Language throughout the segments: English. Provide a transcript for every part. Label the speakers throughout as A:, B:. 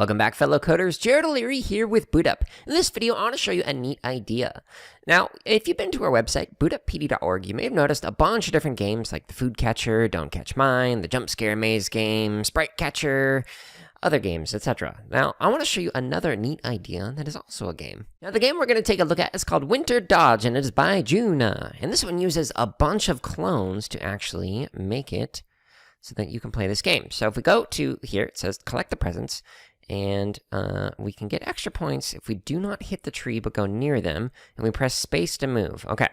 A: Welcome back, fellow coders. Jared O'Leary here with BootUp. In this video, I want to show you a neat idea. Now, if you've been to our website, BootUpPD.org, you may have noticed a bunch of different games like the Food Catcher, Don't Catch Mine, the Jump Scare Maze game, Sprite Catcher, other games, etc. Now, I want to show you another neat idea that is also a game. Now, the game we're going to take a look at is called Winter Dodge, and it is by Juna. And this one uses a bunch of clones to actually make it so that you can play this game. So if we go to here, it says collect the presents. And we can get extra points if we do not hit the tree but go near them, and we press space to move. Okay,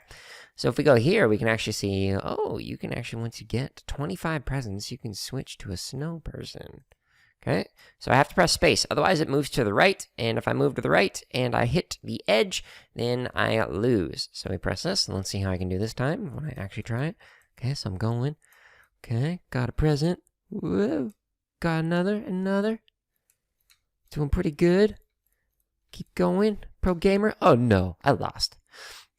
A: so if we go here, we can actually see, oh, you can actually, once you get 25 presents, you can switch to a snow person. Okay, so I have to press space, otherwise it moves to the right, and if I move to the right and I hit the edge, then I lose. So we press this, and let's see how I can do this time when I actually try it. Okay, so I'm going. Okay, got a present. Whoa, got another. Doing pretty good. Keep going. Pro gamer. Oh no, I lost.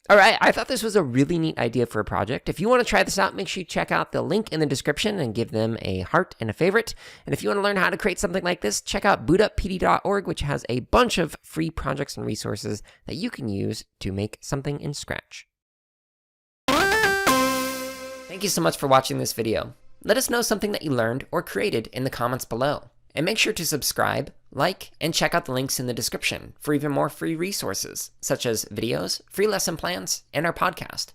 A: All right, I thought this was a really neat idea for a project. If you want to try this out, make sure you check out the link in the description and give them a heart and a favorite. And if you want to learn how to create something like this, check out BootUpPD.org, which has a bunch of free projects and resources that you can use to make something in Scratch. Thank you so much for watching this video. Let us know something that you learned or created in the comments below. And make sure to subscribe, like, and check out the links in the description for even more free resources, such as videos, free lesson plans, and our podcast.